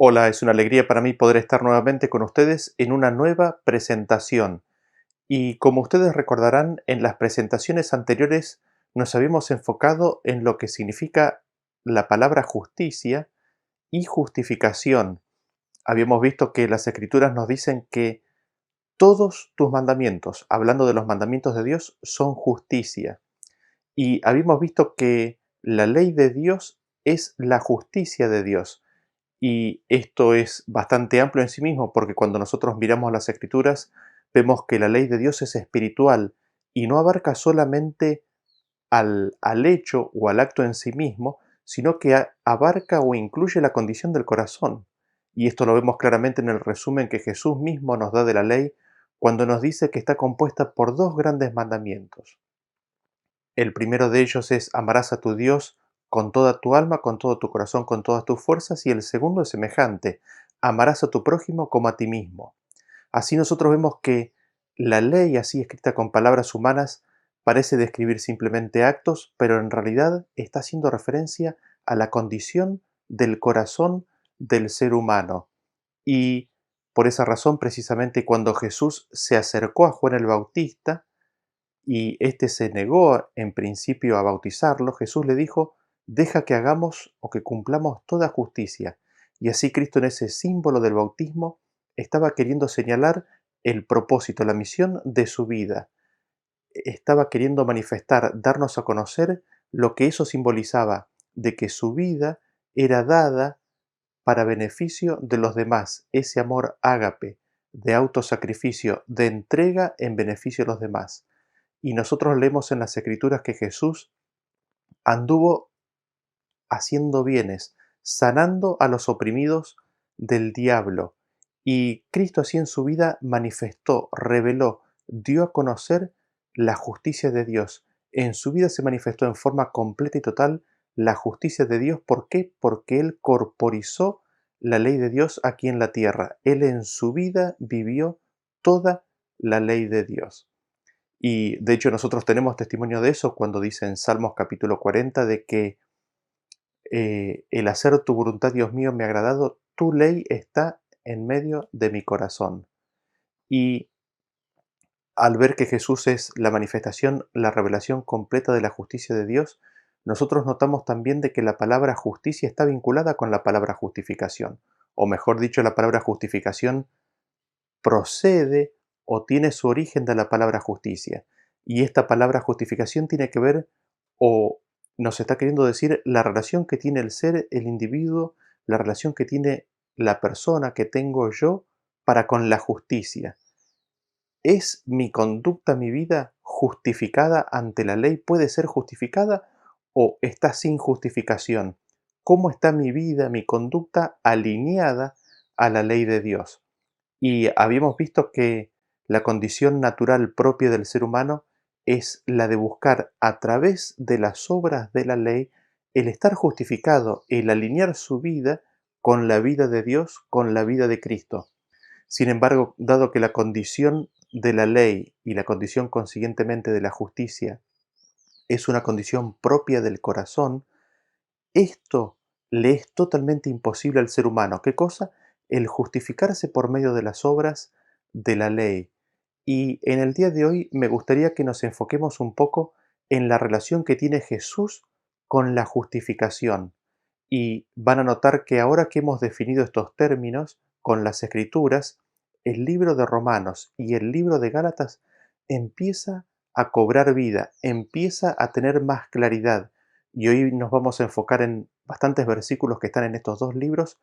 Hola, es una alegría para mí poder estar nuevamente con ustedes en una nueva presentación. Y como ustedes recordarán, en las presentaciones anteriores nos habíamos enfocado en lo que significa la palabra justicia y justificación. Habíamos visto que las escrituras nos dicen que todos tus mandamientos, hablando de los mandamientos de Dios, son justicia. Y habíamos visto que la ley de Dios es la justicia de Dios. Y esto es bastante amplio en sí mismo, porque cuando nosotros miramos las escrituras, vemos que la ley de Dios es espiritual y no abarca solamente al hecho o al acto en sí mismo, sino que abarca o incluye la condición del corazón. Y esto lo vemos claramente en el resumen que Jesús mismo nos da de la ley cuando nos dice que está compuesta por dos grandes mandamientos. El primero de ellos es amarás a tu Dios con toda tu alma, con todo tu corazón, con todas tus fuerzas, y el segundo es semejante, amarás a tu prójimo como a ti mismo. Así nosotros vemos que la ley, así escrita con palabras humanas, parece describir simplemente actos, pero en realidad está haciendo referencia a la condición del corazón del ser humano. Y por esa razón, precisamente cuando Jesús se acercó a Juan el Bautista, y éste se negó en principio a bautizarlo, Jesús le dijo, deja que hagamos o que cumplamos toda justicia. Y así Cristo en ese símbolo del bautismo estaba queriendo señalar el propósito, la misión de su vida. Estaba queriendo manifestar, darnos a conocer lo que eso simbolizaba, de que su vida era dada para beneficio de los demás, ese amor ágape, de autosacrificio, de entrega en beneficio de los demás. Y nosotros leemos en las Escrituras que Jesús anduvo haciendo bienes, sanando a los oprimidos del diablo. Y Cristo así en su vida manifestó, reveló, dio a conocer la justicia de Dios. En su vida se manifestó en forma completa y total la justicia de Dios. ¿Por qué? Porque Él corporizó la ley de Dios aquí en la tierra. Él en su vida vivió toda la ley de Dios. Y de hecho nosotros tenemos testimonio de eso cuando dice en Salmos capítulo 40 de que el hacer tu voluntad, Dios mío, me ha agradado, tu ley está en medio de mi corazón. Y al ver que Jesús es la manifestación, la revelación completa de la justicia de Dios, nosotros notamos también de que la palabra justicia está vinculada con la palabra justificación. O mejor dicho, la palabra justificación procede o tiene su origen de la palabra justicia. Y esta palabra justificación tiene que ver o nos está queriendo decir la relación que tiene el ser, el individuo, la relación que tiene la persona que tengo yo para con la justicia. ¿Es mi conducta, mi vida justificada ante la ley? ¿Puede ser justificada o está sin justificación? ¿Cómo está mi vida, mi conducta alineada a la ley de Dios? Y habíamos visto que la condición natural propia del ser humano es la de buscar a través de las obras de la ley el estar justificado, el alinear su vida con la vida de Dios, con la vida de Cristo. Sin embargo, dado que la condición de la ley y la condición consiguientemente de la justicia es una condición propia del corazón, esto le es totalmente imposible al ser humano. ¿Qué cosa? El justificarse por medio de las obras de la ley. Y en el día de hoy me gustaría que nos enfoquemos un poco en la relación que tiene Jesús con la justificación. Y van a notar que ahora que hemos definido estos términos con las escrituras, el libro de Romanos y el libro de Gálatas empieza a cobrar vida, empieza a tener más claridad. Y hoy nos vamos a enfocar en bastantes versículos que están en estos dos libros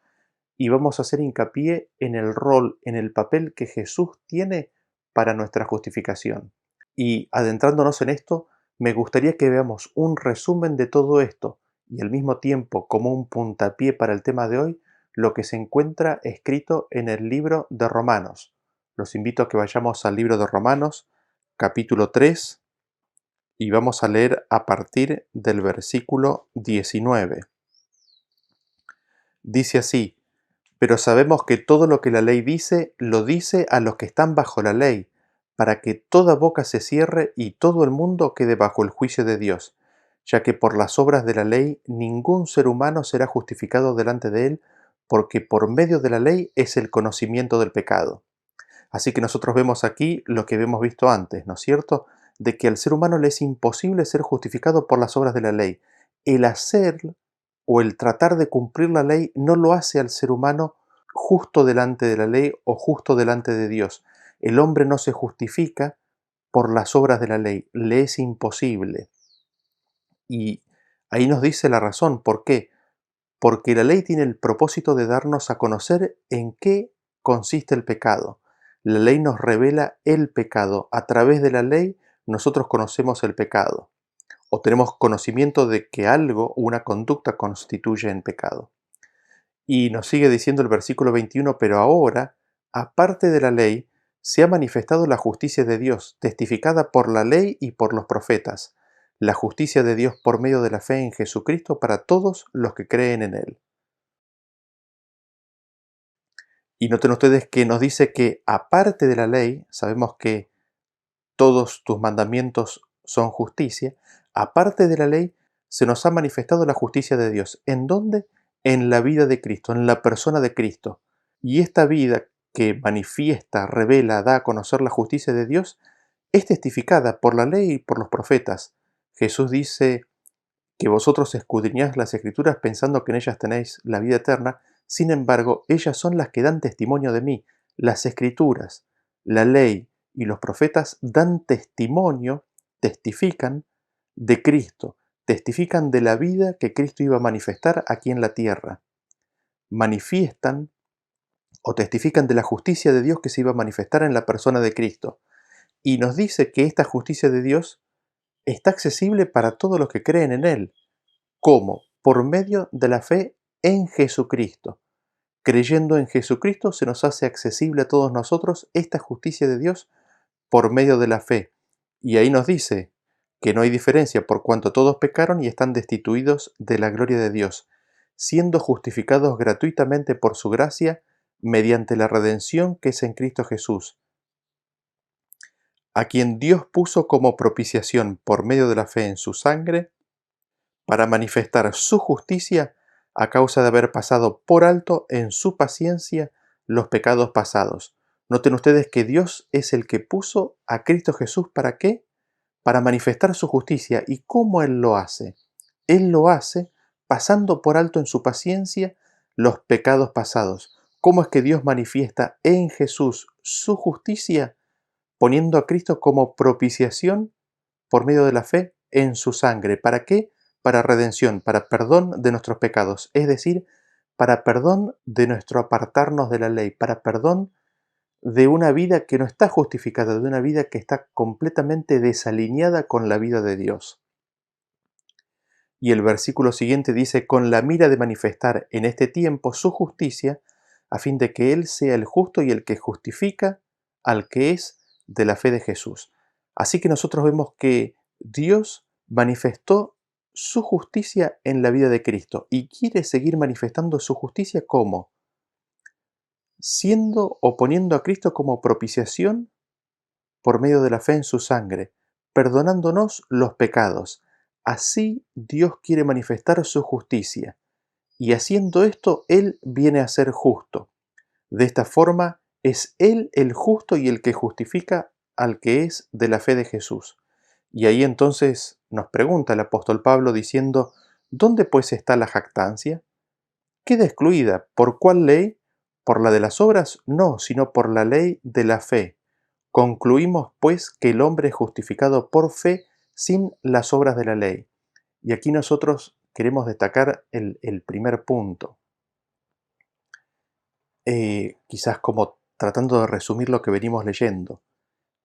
y vamos a hacer hincapié en el rol, en el papel que Jesús tiene para nuestra justificación. Y adentrándonos en esto, me gustaría que veamos un resumen de todo esto y al mismo tiempo como un puntapié para el tema de hoy, lo que se encuentra escrito en el libro de Romanos. Los invito a que vayamos al libro de Romanos, capítulo 3, y vamos a leer a partir del versículo 19. Dice así: pero sabemos que todo lo que la ley dice, lo dice a los que están bajo la ley, para que toda boca se cierre y todo el mundo quede bajo el juicio de Dios, ya que por las obras de la ley ningún ser humano será justificado delante de él, porque por medio de la ley es el conocimiento del pecado. Así que nosotros vemos aquí lo que hemos visto antes, ¿no es cierto? De que al ser humano le es imposible ser justificado por las obras de la ley. El hacer o el tratar de cumplir la ley no lo hace al ser humano justo delante de la ley o justo delante de Dios. El hombre no se justifica por las obras de la ley, le es imposible. Y ahí nos dice la razón, ¿por qué? Porque la ley tiene el propósito de darnos a conocer en qué consiste el pecado. La ley nos revela el pecado. A través de la ley nosotros conocemos el pecado o tenemos conocimiento de que algo o una conducta constituye en pecado. Y nos sigue diciendo el versículo 21, pero ahora, aparte de la ley, se ha manifestado la justicia de Dios, testificada por la ley y por los profetas, la justicia de Dios por medio de la fe en Jesucristo para todos los que creen en Él. Y noten ustedes que nos dice que aparte de la ley, sabemos que todos tus mandamientos son justicia, aparte de la ley se nos ha manifestado la justicia de Dios. ¿En dónde? En la vida de Cristo, en la persona de Cristo. Y esta vida que manifiesta, revela, da a conocer la justicia de Dios, es testificada por la ley y por los profetas. Jesús dice que vosotros escudriñáis las Escrituras pensando que en ellas tenéis la vida eterna, sin embargo, ellas son las que dan testimonio de mí. Las Escrituras, la ley y los profetas dan testimonio, testifican de Cristo, testifican de la vida que Cristo iba a manifestar aquí en la tierra. Manifiestan o testifican de la justicia de Dios que se iba a manifestar en la persona de Cristo. Y nos dice que esta justicia de Dios está accesible para todos los que creen en Él. ¿Cómo? Por medio de la fe en Jesucristo. Creyendo en Jesucristo se nos hace accesible a todos nosotros esta justicia de Dios por medio de la fe. Y ahí nos dice que no hay diferencia por cuanto todos pecaron y están destituidos de la gloria de Dios, siendo justificados gratuitamente por su gracia mediante la redención que es en Cristo Jesús, a quien Dios puso como propiciación por medio de la fe en su sangre, para manifestar su justicia a causa de haber pasado por alto en su paciencia los pecados pasados. Noten ustedes que Dios es el que puso a Cristo Jesús, ¿para qué? Para manifestar su justicia. ¿Y cómo Él lo hace? Él lo hace pasando por alto en su paciencia los pecados pasados. ¿Cómo es que Dios manifiesta en Jesús su justicia? Poniendo a Cristo como propiciación por medio de la fe en su sangre. ¿Para qué? Para redención, para perdón de nuestros pecados, es decir, para perdón de nuestro apartarnos de la ley, para perdón de una vida que no está justificada, de una vida que está completamente desalineada con la vida de Dios. Y el versículo siguiente dice, con la mira de manifestar en este tiempo su justicia, a fin de que Él sea el justo y el que justifica al que es de la fe de Jesús. Así que nosotros vemos que Dios manifestó su justicia en la vida de Cristo y quiere seguir manifestando su justicia ¿cómo? Siendo o poniendo a Cristo como propiciación por medio de la fe en su sangre, perdonándonos los pecados. Así Dios quiere manifestar su justicia, y haciendo esto, Él viene a ser justo. De esta forma, es Él el justo y el que justifica al que es de la fe de Jesús. Y ahí entonces nos pregunta el apóstol Pablo diciendo, ¿dónde pues está la jactancia? Queda excluida. ¿Por cuál ley? ¿Por la de las obras? No, sino por la ley de la fe. Concluimos, pues, que el hombre es justificado por fe sin las obras de la ley. Y aquí nosotros queremos destacar el primer punto. Quizás como tratando de resumir lo que venimos leyendo.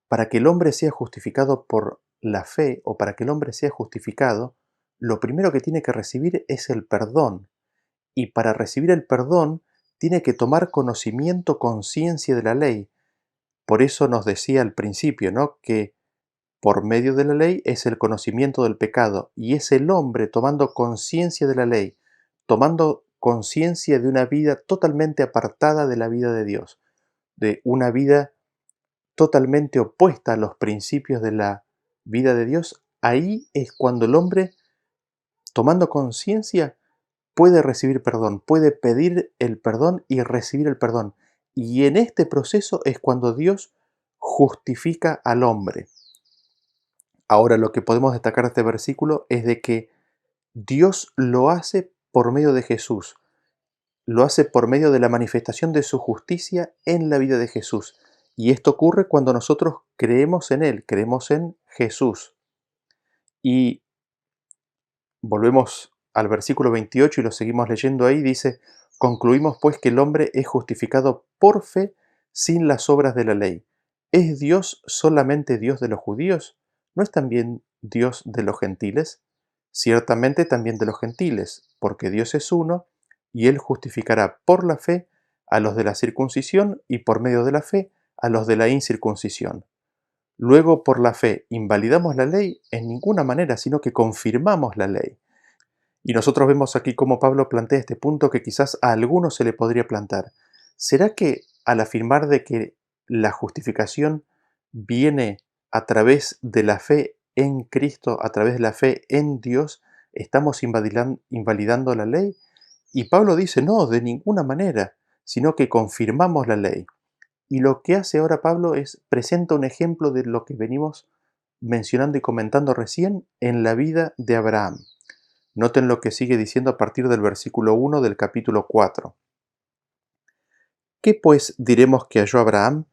Para que el hombre sea justificado por la fe o para que el hombre sea justificado, lo primero que tiene que recibir es el perdón. Y para recibir el perdón, tiene que tomar conocimiento, conciencia de la ley. Por eso nos decía al principio, ¿no? Que por medio de la ley es el conocimiento del pecado y es el hombre tomando conciencia de la ley, tomando conciencia de una vida totalmente apartada de la vida de Dios, de una vida totalmente opuesta a los principios de la vida de Dios. Ahí es cuando el hombre, tomando conciencia, puede recibir perdón, puede pedir el perdón y recibir el perdón. Y en este proceso es cuando Dios justifica al hombre. Ahora, lo que podemos destacar de este versículo es de que Dios lo hace por medio de Jesús, lo hace por medio de la manifestación de su justicia en la vida de Jesús. Y esto ocurre cuando nosotros creemos en Él, creemos en Jesús. Y volvemos al versículo 28 y lo seguimos leyendo ahí, dice, concluimos pues que el hombre es justificado por fe sin las obras de la ley. ¿Es Dios solamente Dios de los judíos? ¿No es también Dios de los gentiles? Ciertamente también de los gentiles, porque Dios es uno, y Él justificará por la fe a los de la circuncisión y por medio de la fe a los de la incircuncisión. Luego, por la fe, ¿invalidamos la ley? En ninguna manera, sino que confirmamos la ley. Y nosotros vemos aquí cómo Pablo plantea este punto que quizás a algunos se le podría plantar. ¿Será que al afirmar de que la justificación viene a través de la fe en Cristo, a través de la fe en Dios, estamos invalidando la ley? Y Pablo dice, no, de ninguna manera, sino que confirmamos la ley. Y lo que hace ahora Pablo es presenta un ejemplo de lo que venimos mencionando y comentando recién en la vida de Abraham. Noten lo que sigue diciendo a partir del versículo 1 del capítulo 4. ¿Qué pues diremos que halló Abraham,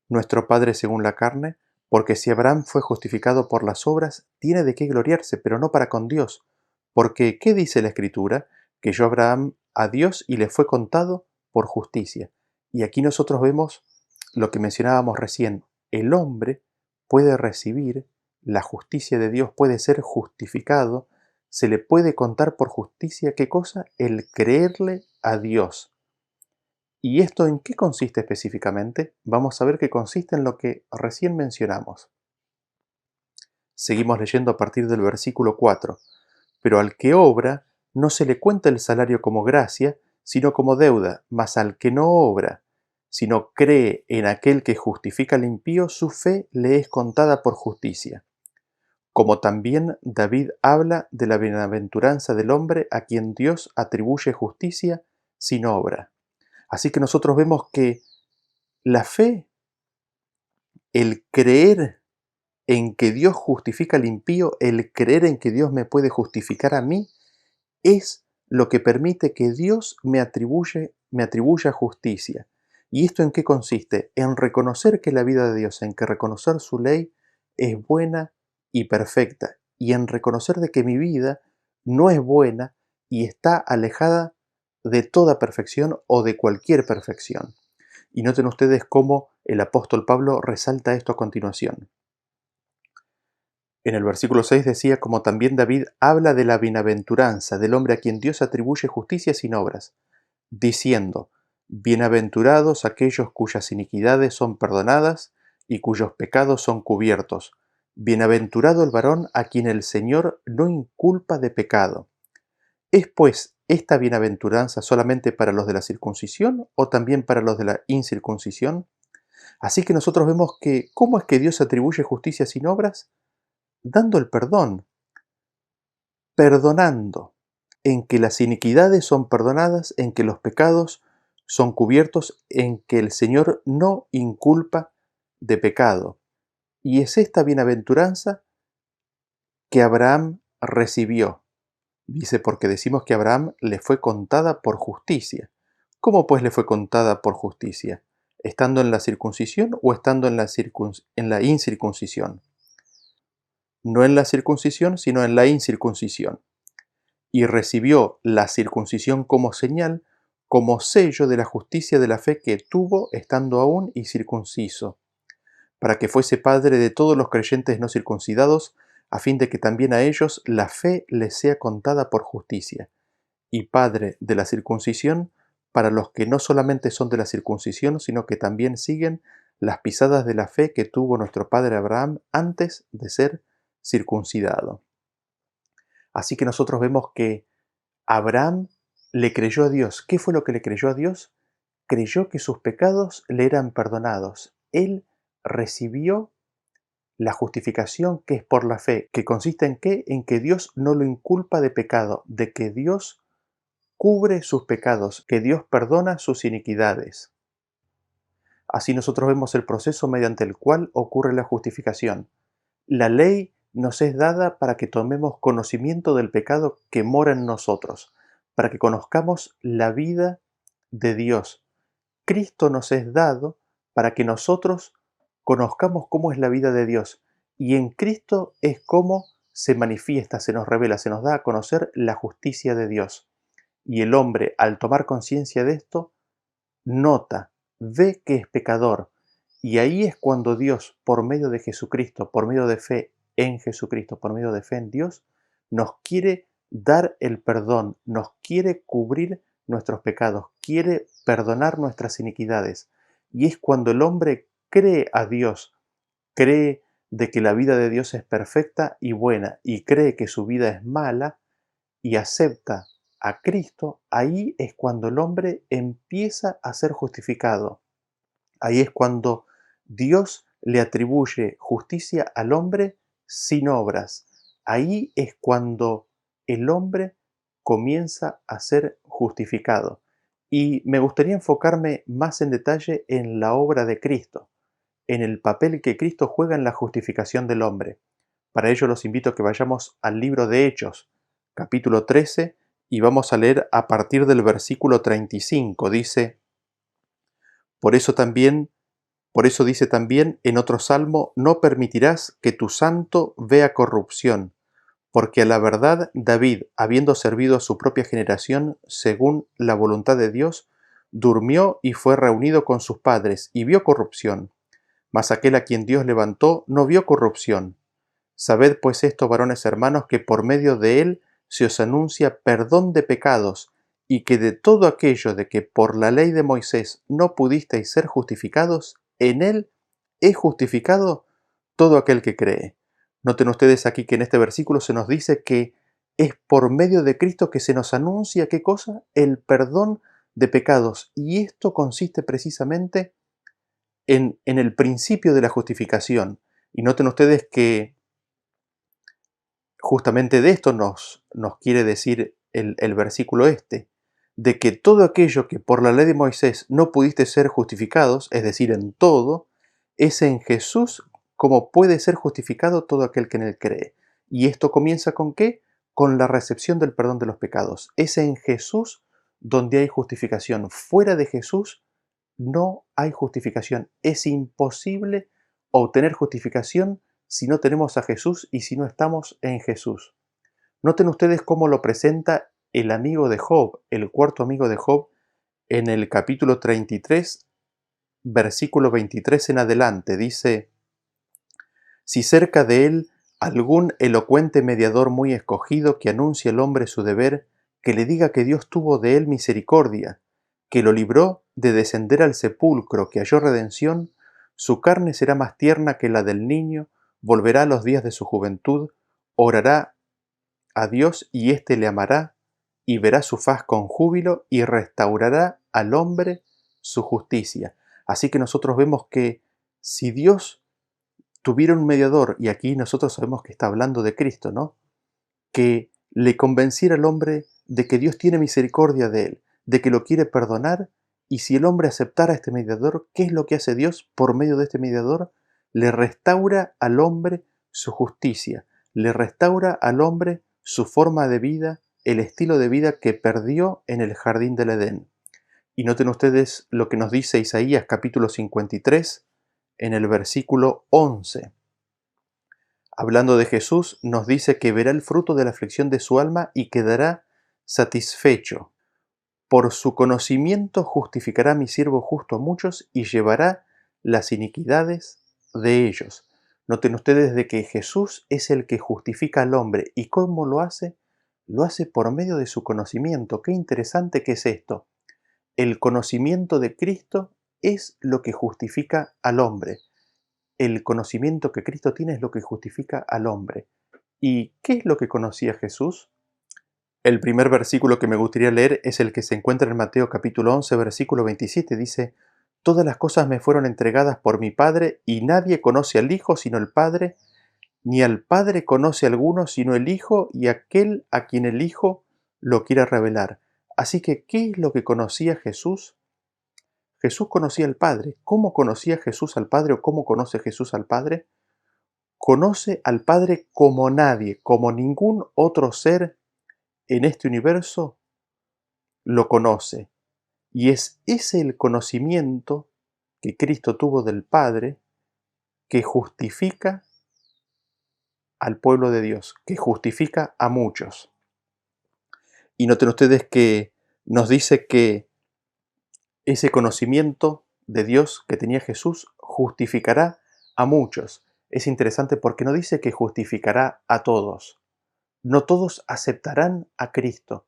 nuestro padre según la carne? Porque si Abraham fue justificado por las obras, tiene de qué gloriarse, pero no para con Dios. Porque, ¿qué dice la Escritura? Que halló Abraham a Dios y le fue contado por justicia. Y aquí nosotros vemos lo que mencionábamos recién. El hombre puede recibir la justicia de Dios, puede ser justificado, se le puede contar por justicia, ¿qué cosa? El creerle a Dios. ¿Y esto en qué consiste específicamente? Vamos a ver que consiste en lo que recién mencionamos. Seguimos leyendo a partir del versículo 4. Pero al que obra, no se le cuenta el salario como gracia, sino como deuda, mas al que no obra, sino cree en aquel que justifica al impío, su fe le es contada por justicia. Como también David habla de la bienaventuranza del hombre a quien Dios atribuye justicia sin obra. Así que nosotros vemos que la fe, el creer en que Dios justifica al impío, el creer en que Dios me puede justificar a mí, es lo que permite que Dios me atribuya justicia. ¿Y esto en qué consiste? En reconocer que la vida de Dios, en que reconocer su ley es buena y perfecta, y en reconocer de que mi vida no es buena y está alejada de toda perfección o de cualquier perfección. Y noten ustedes cómo el apóstol Pablo resalta esto a continuación. En el versículo 6 decía, como también David habla de la bienaventuranza del hombre a quien Dios atribuye justicia sin obras, diciendo, bienaventurados aquellos cuyas iniquidades son perdonadas y cuyos pecados son cubiertos. Bienaventurado el varón a quien el Señor no inculpa de pecado. ¿Es pues esta bienaventuranza solamente para los de la circuncisión o también para los de la incircuncisión? Así que nosotros vemos que, ¿cómo es que Dios atribuye justicia sin obras? Dando el perdón, perdonando, en que las iniquidades son perdonadas, en que los pecados son cubiertos, en que el Señor no inculpa de pecado. Y es esta bienaventuranza que Abraham recibió. Dice, porque decimos que a Abraham le fue contada por justicia. ¿Cómo pues le fue contada por justicia? ¿Estando en la circuncisión o estando en la incircuncisión? No en la circuncisión, sino en la incircuncisión. Y recibió la circuncisión como señal, como sello de la justicia de la fe que tuvo estando aún incircunciso, para que fuese padre de todos los creyentes no circuncidados, a fin de que también a ellos la fe les sea contada por justicia, y padre de la circuncisión para los que no solamente son de la circuncisión, sino que también siguen las pisadas de la fe que tuvo nuestro padre Abraham antes de ser circuncidado. Así que nosotros vemos que Abraham le creyó a Dios. ¿Qué fue lo que le creyó a Dios? Creyó que sus pecados le eran perdonados. Él recibió la justificación que es por la fe, que consiste en qué? En que Dios no lo inculpa de pecado, de que Dios cubre sus pecados, que Dios perdona sus iniquidades. Así nosotros vemos el proceso mediante el cual ocurre la justificación. La ley nos es dada para que tomemos conocimiento del pecado que mora en nosotros, para que conozcamos la vida de Dios. Cristo nos es dado para que nosotros conozcamos cómo es la vida de Dios. Y en Cristo es cómo se manifiesta, se nos revela, se nos da a conocer la justicia de Dios. Y el hombre, al tomar conciencia de esto, nota, ve que es pecador. Y ahí es cuando Dios, por medio de Jesucristo, por medio de fe en Jesucristo, por medio de fe en Dios, nos quiere dar el perdón, nos quiere cubrir nuestros pecados, quiere perdonar nuestras iniquidades. Y es cuando el hombre cree a Dios, cree de que la vida de Dios es perfecta y buena, y cree que su vida es mala, y acepta a Cristo, ahí es cuando el hombre empieza a ser justificado. Ahí es cuando Dios le atribuye justicia al hombre sin obras. Ahí es cuando el hombre comienza a ser justificado. Y me gustaría enfocarme más en detalle en la obra de Cristo, en el papel que Cristo juega en la justificación del hombre. Para ello los invito a que vayamos al libro de Hechos, capítulo 13, y vamos a leer a partir del versículo 35. Dice: Por eso dice también en otro salmo: no permitirás que tu santo vea corrupción, porque a la verdad David, habiendo servido a su propia generación según la voluntad de Dios, durmió y fue reunido con sus padres, y vio corrupción. Mas aquel a quien Dios levantó no vio corrupción. Sabed pues esto, varones hermanos, que por medio de él se os anuncia perdón de pecados, y que de todo aquello de que por la ley de Moisés no pudisteis ser justificados, en él es justificado todo aquel que cree. Noten ustedes aquí que en este versículo se nos dice que es por medio de Cristo que se nos anuncia, ¿qué cosa? El perdón de pecados. Y esto consiste precisamente en el principio de la justificación. Y noten ustedes que justamente de esto nos quiere decir el versículo este, de que todo aquello que por la ley de Moisés no pudiste ser justificados, es decir, en todo, es en Jesús como puede ser justificado todo aquel que en él cree. ¿Y esto comienza con qué? Con la recepción del perdón de los pecados. Es en Jesús donde hay justificación. Fuera de Jesús no hay justificación. Es imposible obtener justificación si no tenemos a Jesús y si no estamos en Jesús. Noten ustedes cómo lo presenta el amigo de Job, el cuarto amigo de Job, en el capítulo 33, versículo 23 en adelante. Dice: si cerca de él algún elocuente mediador muy escogido que anuncie al hombre su deber, que le diga que Dios tuvo de él misericordia, que lo libró de descender al sepulcro, que halló redención, su carne será más tierna que la del niño, volverá a los días de su juventud, orará a Dios y éste le amará, y verá su faz con júbilo, y restaurará al hombre su justicia. Así que nosotros vemos que si Dios tuviera un mediador, y aquí nosotros sabemos que está hablando de Cristo, ¿no? Que le convenciera al hombre de que Dios tiene misericordia de él, de que lo quiere perdonar, y si el hombre aceptara a este mediador, ¿qué es lo que hace Dios por medio de este mediador? Le restaura al hombre su justicia, le restaura al hombre su forma de vida, el estilo de vida que perdió en el jardín del Edén. Y noten ustedes lo que nos dice Isaías capítulo 53 en el versículo 11. Hablando de Jesús, nos dice que verá el fruto de la aflicción de su alma y quedará satisfecho. Por su conocimiento justificará a mi siervo justo a muchos y llevará las iniquidades de ellos. Noten ustedes de que Jesús es el que justifica al hombre. ¿Y cómo lo hace? Lo hace por medio de su conocimiento. Qué interesante que es esto. El conocimiento de Cristo es lo que justifica al hombre. El conocimiento que Cristo tiene es lo que justifica al hombre. ¿Y qué es lo que conocía Jesús? El primer versículo que me gustaría leer es el que se encuentra en Mateo capítulo 11, versículo 27. Dice: todas las cosas me fueron entregadas por mi Padre, y nadie conoce al Hijo sino el Padre, ni al Padre conoce a alguno sino el Hijo y aquel a quien el Hijo lo quiera revelar. Así que, ¿qué es lo que conocía Jesús? Jesús conocía al Padre. ¿Cómo conocía Jesús al Padre o cómo conoce Jesús al Padre? Conoce al Padre como nadie, como ningún otro ser en este universo lo conoce. Y es ese el conocimiento que Cristo tuvo del Padre que justifica al pueblo de Dios, que justifica a muchos. Y noten ustedes que nos dice que ese conocimiento de Dios que tenía Jesús justificará a muchos. Es interesante porque no dice que justificará a todos. No todos aceptarán a Cristo,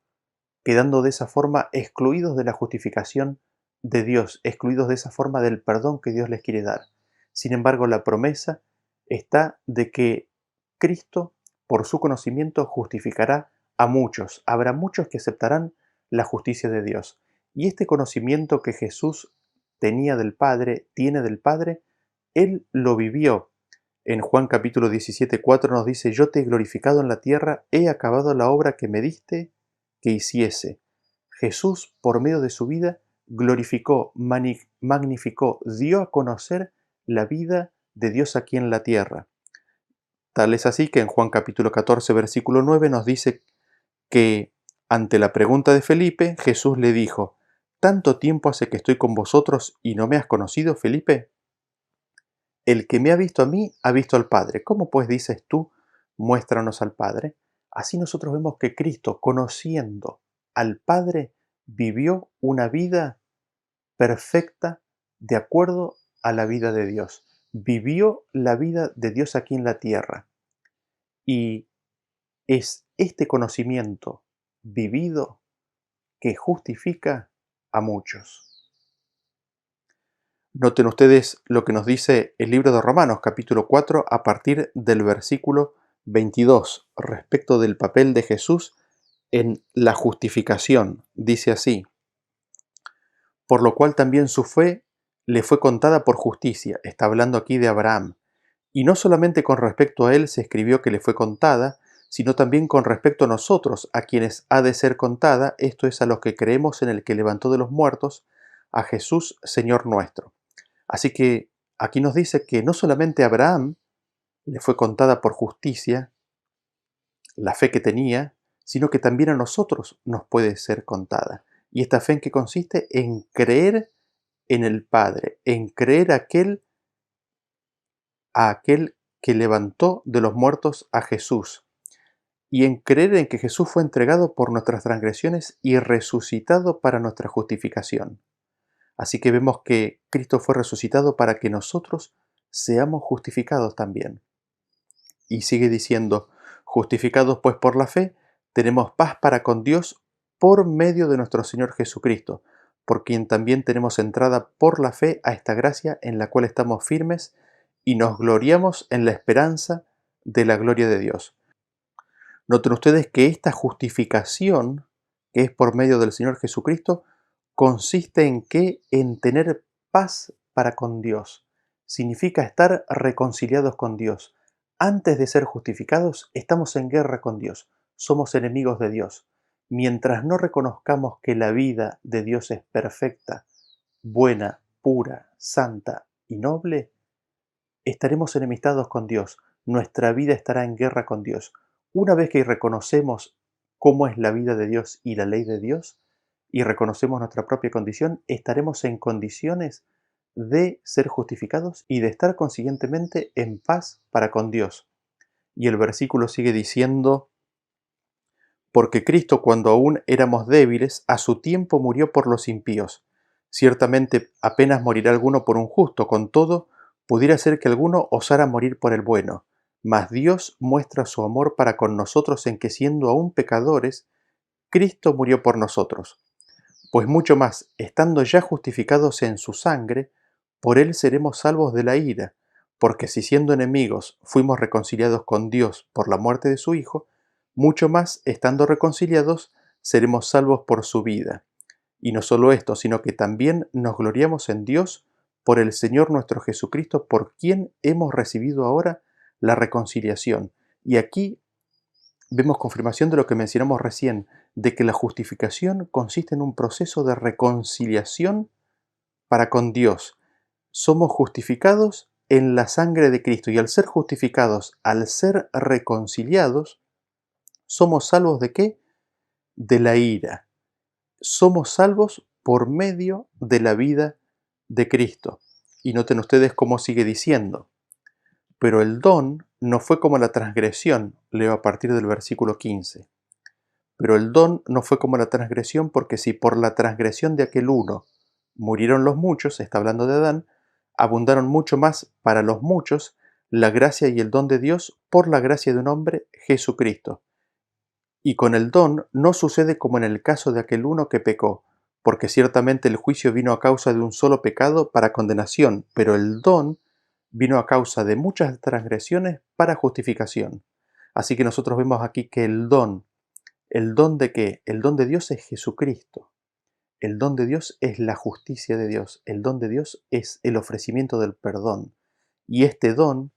quedando de esa forma excluidos de la justificación de Dios, excluidos de esa forma del perdón que Dios les quiere dar. Sin embargo, la promesa está de que Cristo, por su conocimiento, justificará a muchos. Habrá muchos que aceptarán la justicia de Dios. Y este conocimiento que Jesús tenía del Padre, tiene del Padre, Él lo vivió. En Juan capítulo 17:4 nos dice: yo te he glorificado en la tierra, he acabado la obra que me diste que hiciese. Jesús, por medio de su vida, glorificó, magnificó, dio a conocer la vida de Dios aquí en la tierra. Tal es así que en Juan capítulo 14, versículo 9 nos dice que ante la pregunta de Felipe, Jesús le dijo: ¿tanto tiempo hace que estoy con vosotros y no me has conocido, Felipe? El que me ha visto a mí, ha visto al Padre. ¿Cómo pues dices tú, muéstranos al Padre? Así nosotros vemos que Cristo, conociendo al Padre, vivió una vida perfecta de acuerdo a la vida de Dios. Vivió la vida de Dios aquí en la tierra. Y es este conocimiento vivido que justifica a muchos. Noten ustedes lo que nos dice el libro de Romanos, capítulo 4, a partir del versículo 22, respecto del papel de Jesús en la justificación. Dice así: por lo cual también su fe le fue contada por justicia. Está hablando aquí de Abraham. Y no solamente con respecto a él se escribió que le fue contada, sino también con respecto a nosotros, a quienes ha de ser contada, esto es, a los que creemos en el que levantó de los muertos, a Jesús, Señor nuestro. Así que aquí nos dice que no solamente a Abraham le fue contada por justicia la fe que tenía, sino que también a nosotros nos puede ser contada. ¿Y esta fe en qué consiste? En creer en el Padre, en creer a aquel que levantó de los muertos a Jesús, y en creer en que Jesús fue entregado por nuestras transgresiones y resucitado para nuestra justificación. Así que vemos que Cristo fue resucitado para que nosotros seamos justificados también. Y sigue diciendo: justificados pues por la fe, tenemos paz para con Dios por medio de nuestro Señor Jesucristo, por quien también tenemos entrada por la fe a esta gracia en la cual estamos firmes y nos gloriamos en la esperanza de la gloria de Dios. Noten ustedes que esta justificación, que es por medio del Señor Jesucristo, consiste en qué? En tener paz para con Dios. Significa estar reconciliados con Dios. Antes de ser justificados, estamos en guerra con Dios. Somos enemigos de Dios. Mientras no reconozcamos que la vida de Dios es perfecta, buena, pura, santa y noble, estaremos enemistados con Dios. Nuestra vida estará en guerra con Dios. Una vez que reconocemos cómo es la vida de Dios y la ley de Dios, y reconocemos nuestra propia condición, estaremos en condiciones de ser justificados y de estar consiguientemente en paz para con Dios. Y el versículo sigue diciendo: porque Cristo, cuando aún éramos débiles, a su tiempo murió por los impíos. Ciertamente apenas morirá alguno por un justo, con todo, pudiera ser que alguno osara morir por el bueno. Mas Dios muestra su amor para con nosotros en que, siendo aún pecadores, Cristo murió por nosotros. Pues mucho más, estando ya justificados en su sangre, por él seremos salvos de la ira, porque si siendo enemigos fuimos reconciliados con Dios por la muerte de su Hijo, mucho más, estando reconciliados, seremos salvos por su vida. Y no solo esto, sino que también nos gloriamos en Dios por el Señor nuestro Jesucristo, por quien hemos recibido ahora la reconciliación. Y aquí vemos confirmación de lo que mencionamos recién, de que la justificación consiste en un proceso de reconciliación para con Dios. Somos justificados en la sangre de Cristo y al ser justificados, al ser reconciliados, somos salvos ¿de qué? De la ira. Somos salvos por medio de la vida de Cristo. Y noten ustedes cómo sigue diciendo, pero el don no fue como la transgresión, leo a partir del versículo 15. Pero el don no fue como la transgresión, porque si por la transgresión de aquel uno murieron los muchos, está hablando de Adán, abundaron mucho más para los muchos la gracia y el don de Dios por la gracia de un hombre, Jesucristo. Y con el don no sucede como en el caso de aquel uno que pecó, porque ciertamente el juicio vino a causa de un solo pecado para condenación, pero el don vino a causa de muchas transgresiones para justificación. Así que nosotros vemos aquí que ¿el don de qué? El don de Dios es Jesucristo. El don de Dios es la justicia de Dios. El don de Dios es el ofrecimiento del perdón. Y este don,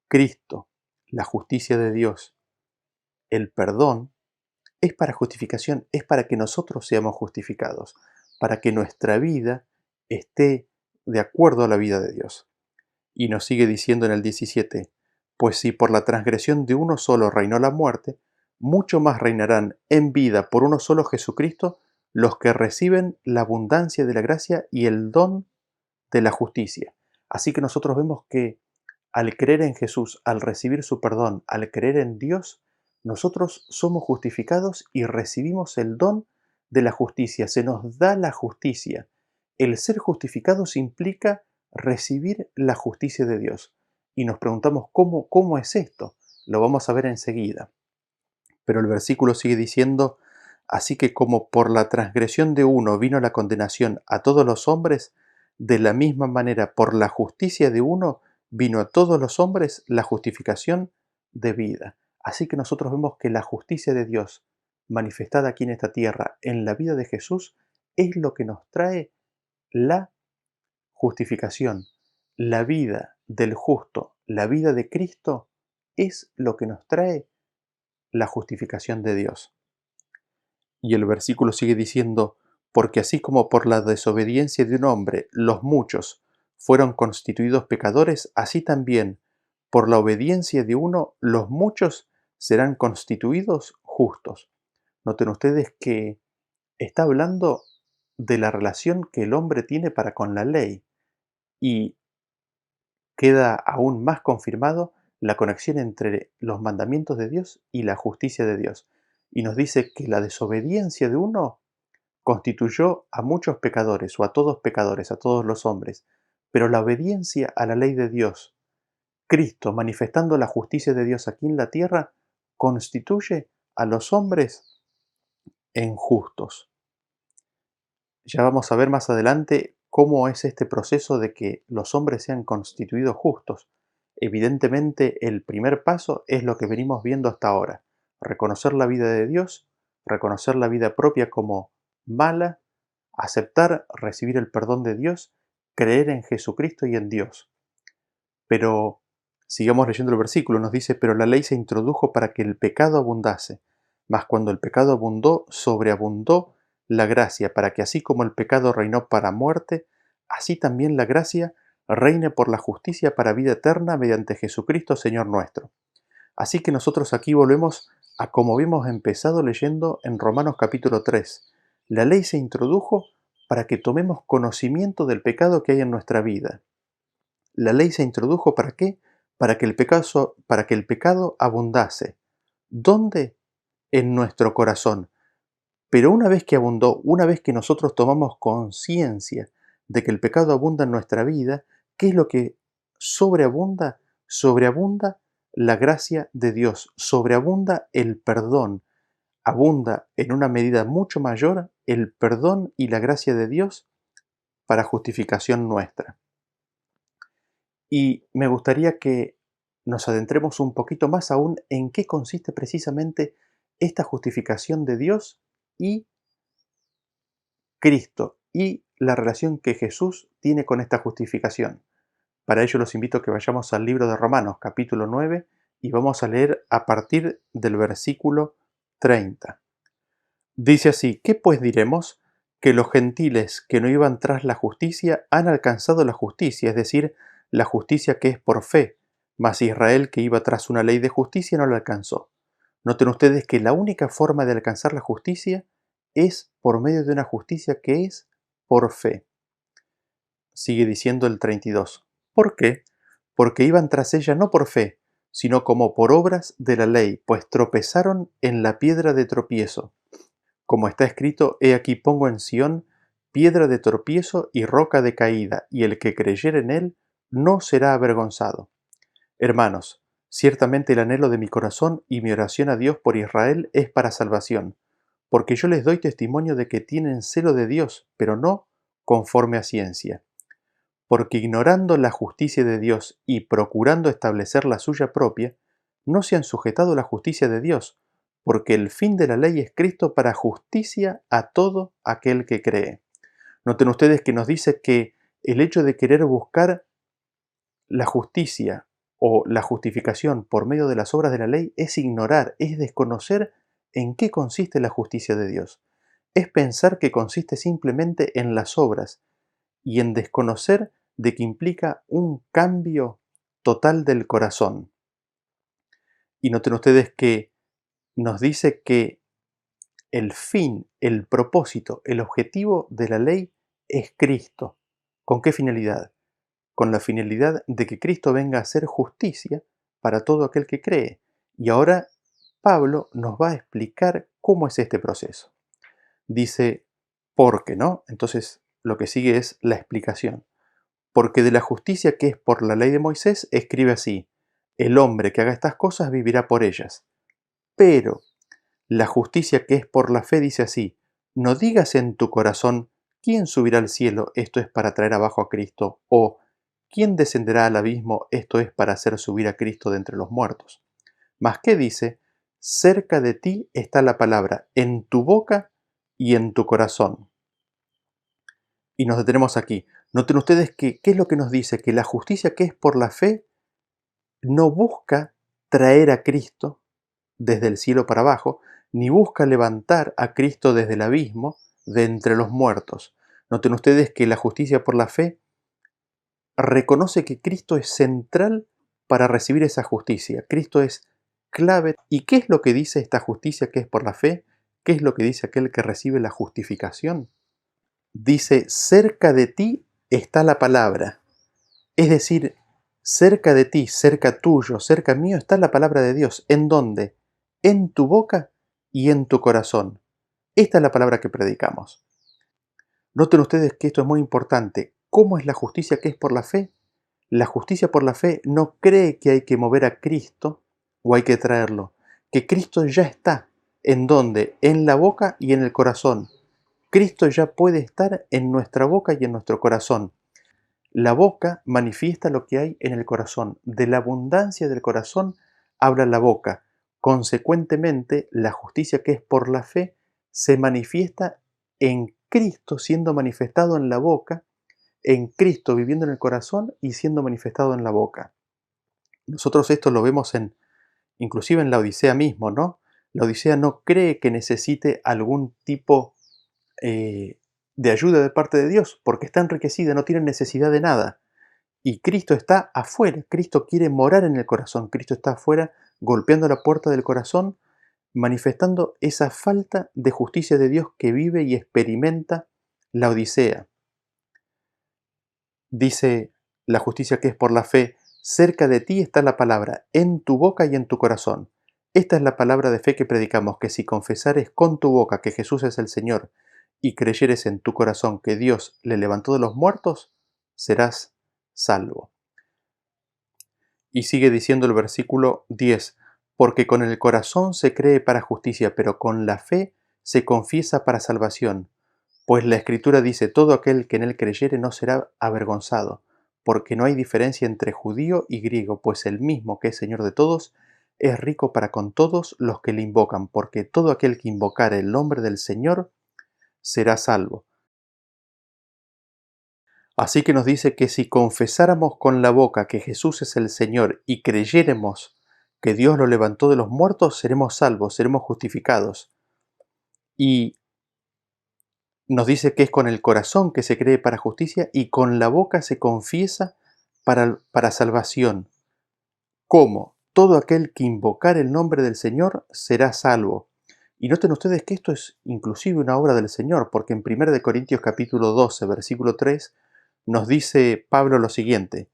Cristo, la justicia de Dios, el perdón, es para justificación, es para que nosotros seamos justificados, para que nuestra vida esté de acuerdo a la vida de Dios. Y nos sigue diciendo en el 17, pues si por la transgresión de uno solo reinó la muerte, mucho más reinarán en vida por uno solo Jesucristo los que reciben la abundancia de la gracia y el don de la justicia. Así que nosotros vemos que al creer en Jesús, al recibir su perdón, al creer en Dios, nosotros somos justificados y recibimos el don de la justicia. Se nos da la justicia. El ser justificados implica recibir la justicia de Dios. Y nos preguntamos, ¿cómo es esto? Lo vamos a ver enseguida. Pero el versículo sigue diciendo, así que como por la transgresión de uno vino la condenación a todos los hombres, de la misma manera por la justicia de uno vino a todos los hombres la justificación de vida. Así que nosotros vemos que la justicia de Dios manifestada aquí en esta tierra, en la vida de Jesús, es lo que nos trae la justificación. La vida del justo, la vida de Cristo, es lo que nos trae la justificación de Dios. Y el versículo sigue diciendo, porque así como por la desobediencia de un hombre los muchos fueron constituidos pecadores, así también por la obediencia de uno los muchos serán constituidos justos. Noten ustedes que está hablando de la relación que el hombre tiene para con la ley y queda aún más confirmado la conexión entre los mandamientos de Dios y la justicia de Dios. Y nos dice que la desobediencia de uno constituyó a muchos pecadores o a todos pecadores, a todos los hombres, pero la obediencia a la ley de Dios, Cristo manifestando la justicia de Dios aquí en la tierra, constituye a los hombres en justos. Ya vamos a ver más adelante cómo es este proceso de que los hombres sean constituidos justos. Evidentemente, el primer paso es lo que venimos viendo hasta ahora: reconocer la vida de Dios, reconocer la vida propia como mala, aceptar, recibir el perdón de Dios, creer en Jesucristo y en Dios. Pero sigamos leyendo el versículo, nos dice, pero la ley se introdujo para que el pecado abundase, mas cuando el pecado abundó, sobreabundó la gracia, para que así como el pecado reinó para muerte, así también la gracia reine por la justicia para vida eterna mediante Jesucristo Señor nuestro. Así que nosotros aquí volvemos a como habíamos empezado leyendo en Romanos capítulo 3. La ley se introdujo para que tomemos conocimiento del pecado que hay en nuestra vida. La ley se introdujo ¿para qué? Para que el pecado abundase. ¿Dónde? En nuestro corazón. Pero una vez que abundó, una vez que nosotros tomamos conciencia de que el pecado abunda en nuestra vida, ¿qué es lo que sobreabunda? Sobreabunda la gracia de Dios, sobreabunda el perdón, abunda en una medida mucho mayor el perdón y la gracia de Dios para justificación nuestra. Y me gustaría que nos adentremos un poquito más aún en qué consiste precisamente esta justificación de Dios y Cristo y la relación que Jesús tiene con esta justificación. Para ello los invito a que vayamos al libro de Romanos, capítulo 9, y vamos a leer a partir del versículo 30. Dice así: ¿Qué pues diremos? Que los gentiles que no iban tras la justicia han alcanzado la justicia, es decir, la justicia que es por fe, mas Israel que iba tras una ley de justicia no la alcanzó. Noten ustedes que la única forma de alcanzar la justicia es por medio de una justicia que es por fe. Sigue diciendo el 32. ¿Por qué? Porque iban tras ella no por fe, sino como por obras de la ley, pues tropezaron en la piedra de tropiezo. Como está escrito: He aquí pongo en Sión piedra de tropiezo y roca de caída, y el que creyere en él no será avergonzado. Hermanos, ciertamente el anhelo de mi corazón y mi oración a Dios por Israel es para salvación, porque yo les doy testimonio de que tienen celo de Dios, pero no conforme a ciencia. Porque ignorando la justicia de Dios y procurando establecer la suya propia, no se han sujetado a la justicia de Dios, porque el fin de la ley es Cristo para justicia a todo aquel que cree. Noten ustedes que nos dice que el hecho de querer buscar la justicia o la justificación por medio de las obras de la ley es ignorar, es desconocer en qué consiste la justicia de Dios. Es pensar que consiste simplemente en las obras y en desconocer de que implica un cambio total del corazón. Y noten ustedes que nos dice que el fin, el propósito, el objetivo de la ley es Cristo. ¿Con qué finalidad? Con la finalidad de que Cristo venga a hacer justicia para todo aquel que cree. Y ahora Pablo nos va a explicar cómo es este proceso. Dice, ¿por qué no? Entonces lo que sigue es la explicación. Porque de la justicia que es por la ley de Moisés, escribe así: el hombre que haga estas cosas vivirá por ellas. Pero la justicia que es por la fe dice así: no digas en tu corazón, ¿quién subirá al cielo? Esto es para traer abajo a Cristo. O ¿quién descenderá al abismo? Esto es para hacer subir a Cristo de entre los muertos. Mas ¿qué dice? Cerca de ti está la palabra, en tu boca y en tu corazón. Y nos detenemos aquí. Noten ustedes que, ¿qué es lo que nos dice? Que la justicia que es por la fe no busca traer a Cristo desde el cielo para abajo, ni busca levantar a Cristo desde el abismo de entre los muertos. Noten ustedes que la justicia por la fe reconoce que Cristo es central para recibir esa justicia. Cristo es clave. ¿Y qué es lo que dice esta justicia que es por la fe? ¿Qué es lo que dice aquel que recibe la justificación? Dice, cerca de ti está la palabra. Es decir, cerca de ti, cerca tuyo, cerca mío está la palabra de Dios. ¿En dónde? En tu boca y en tu corazón. Esta es la palabra que predicamos. Noten ustedes que esto es muy importante. ¿Cómo es la justicia que es por la fe? La justicia por la fe no cree que hay que mover a Cristo o hay que traerlo. Que Cristo ya está. ¿En dónde? En la boca y en el corazón. Cristo ya puede estar en nuestra boca y en nuestro corazón. La boca manifiesta lo que hay en el corazón. De la abundancia del corazón habla la boca. Consecuentemente, la justicia que es por la fe se manifiesta en Cristo siendo manifestado en la boca, en Cristo viviendo en el corazón y siendo manifestado en la boca. Nosotros esto lo vemos inclusive en la Odisea mismo, ¿no? La Odisea no cree que necesite algún tipo de ayuda de parte de Dios, porque está enriquecida, no tiene necesidad de nada. Y Cristo está afuera, Cristo quiere morar en el corazón, Cristo está afuera golpeando la puerta del corazón, manifestando esa falta de justicia de Dios que vive y experimenta la Odisea. Dice la justicia que es por la fe, cerca de ti está la palabra, en tu boca y en tu corazón. Esta es la palabra de fe que predicamos, que si confesares con tu boca que Jesús es el Señor y creyeres en tu corazón que Dios le levantó de los muertos, serás salvo. Y sigue diciendo el versículo 10, porque con el corazón se cree para justicia, pero con la fe se confiesa para salvación. Pues la Escritura dice, todo aquel que en él creyere no será avergonzado, porque no hay diferencia entre judío y griego, pues el mismo que es Señor de todos, es rico para con todos los que le invocan, porque todo aquel que invocare el nombre del Señor será salvo. Así que nos dice que si confesáramos con la boca que Jesús es el Señor y creyéremos que Dios lo levantó de los muertos, seremos salvos, seremos justificados. Y nos dice que es con el corazón que se cree para justicia y con la boca se confiesa para salvación. ¿Cómo? Todo aquel que invocar el nombre del Señor será salvo. Y noten ustedes que esto es inclusive una obra del Señor, porque en 1 de Corintios capítulo 12, versículo 3, nos dice Pablo lo siguiente: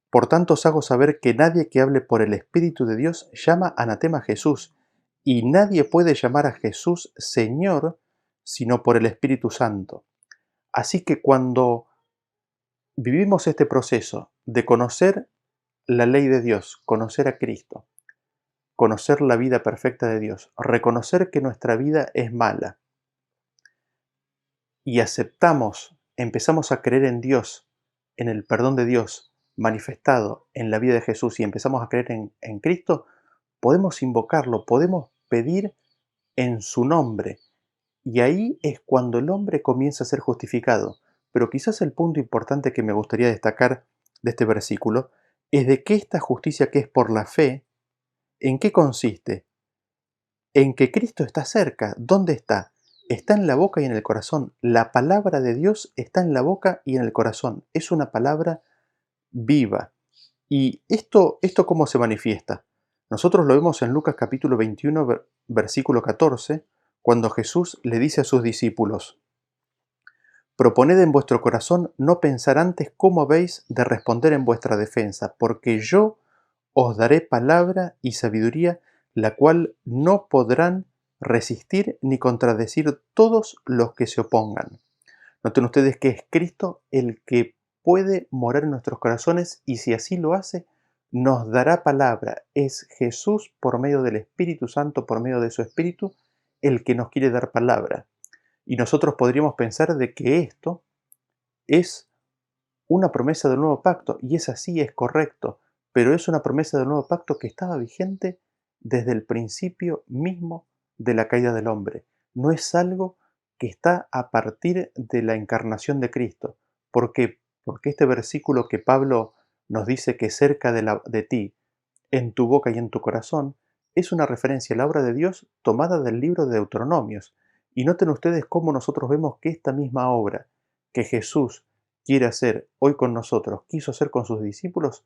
por tanto os hago saber que nadie que hable por el Espíritu de Dios llama anatema a Jesús, y nadie puede llamar a Jesús Señor sino por el Espíritu Santo. Así que cuando vivimos este proceso de conocer la ley de Dios, conocer a Cristo, conocer la vida perfecta de Dios, reconocer que nuestra vida es mala y empezamos a creer en Dios, en el perdón de Dios manifestado en la vida de Jesús y empezamos a creer en Cristo, podemos invocarlo, podemos pedir en su nombre. Y ahí es cuando el hombre comienza a ser justificado. Pero quizás el punto importante que me gustaría destacar de este versículo es de que esta justicia que es por la fe, ¿en qué consiste? En que Cristo está cerca. ¿Dónde está? Está en la boca y en el corazón. La palabra de Dios está en la boca y en el corazón. Es una palabra viva. ¿Y esto cómo se manifiesta? Nosotros lo vemos en Lucas capítulo 21, versículo 14, cuando Jesús le dice a sus discípulos: proponed en vuestro corazón no pensar antes cómo habéis de responder en vuestra defensa, porque yo os daré palabra y sabiduría, la cual no podrán resistir ni contradecir todos los que se opongan. Noten ustedes que es Cristo el que puede morar en nuestros corazones y si así lo hace, nos dará palabra. Es Jesús por medio del Espíritu Santo, por medio de su Espíritu, el que nos quiere dar palabra. Y nosotros podríamos pensar de que esto es una promesa del nuevo pacto, y es así, es correcto, pero es una promesa del nuevo pacto que estaba vigente desde el principio mismo de la caída del hombre. No es algo que está a partir de la encarnación de Cristo. ¿Por qué? Porque este versículo que Pablo nos dice que cerca de ti, en tu boca y en tu corazón, es una referencia a la obra de Dios tomada del libro de Deuteronomios. Y noten ustedes cómo nosotros vemos que esta misma obra que Jesús quiere hacer hoy con nosotros, quiso hacer con sus discípulos,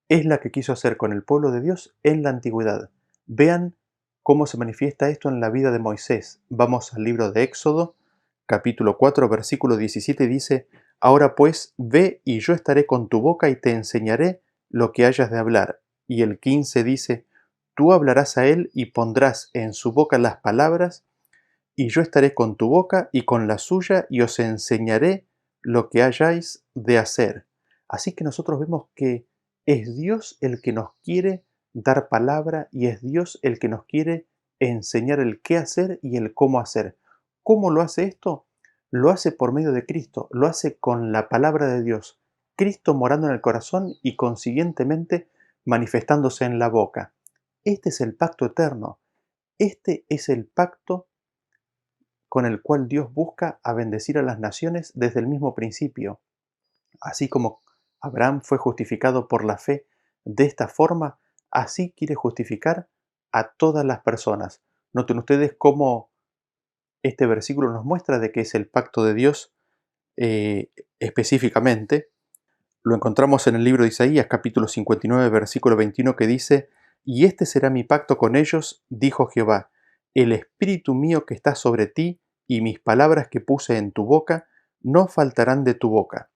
es la que quiso hacer con el pueblo de Dios en la antigüedad. Vean cómo se manifiesta esto en la vida de Moisés. Vamos al libro de Éxodo, capítulo 4, versículo 17, dice: ahora pues, ve y yo estaré con tu boca y te enseñaré lo que hayas de hablar. Y el 15 dice: tú hablarás a él y pondrás en su boca las palabras, y yo estaré con tu boca y con la suya, y os enseñaré lo que hayáis de hacer. Así que nosotros vemos que es Dios el que nos quiere dar palabra y es Dios el que nos quiere enseñar el qué hacer y el cómo hacer. ¿Cómo lo hace esto? Lo hace por medio de Cristo, lo hace con la palabra de Dios. Cristo morando en el corazón y consiguientemente manifestándose en la boca. Este es el pacto eterno. Este es el pacto con el cual Dios busca a bendecir a las naciones desde el mismo principio. Así como Abraham fue justificado por la fe de esta forma, así quiere justificar a todas las personas. Noten ustedes cómo este versículo nos muestra de que es el pacto de Dios específicamente. Lo encontramos en el libro de Isaías, capítulo 59, versículo 21, que dice: y este será mi pacto con ellos, dijo Jehová, el espíritu mío que está sobre ti y mis palabras que puse en tu boca no faltarán de tu boca,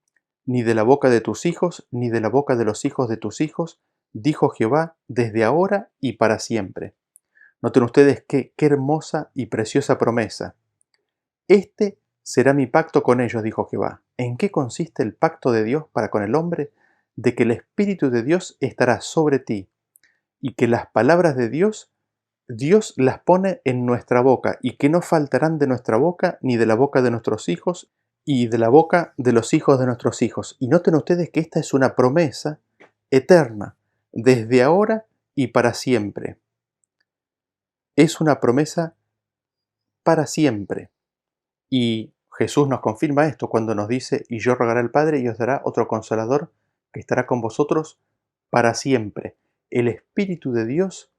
ni de la boca de tus hijos, ni de la boca de los hijos de tus hijos, dijo Jehová, desde ahora y para siempre. Noten ustedes qué hermosa y preciosa promesa. Este será mi pacto con ellos, dijo Jehová. ¿En qué consiste el pacto de Dios para con el hombre? De que el Espíritu de Dios estará sobre ti y que las palabras de Dios, Dios las pone en nuestra boca y que no faltarán de nuestra boca ni de la boca de nuestros hijos y de la boca de los hijos de nuestros hijos. Y noten ustedes que esta es una promesa eterna, desde ahora y para siempre. Es una promesa para siempre. Y Jesús nos confirma esto cuando nos dice: y yo rogaré al Padre y os dará otro consolador que estará con vosotros para siempre. El Espíritu de Dios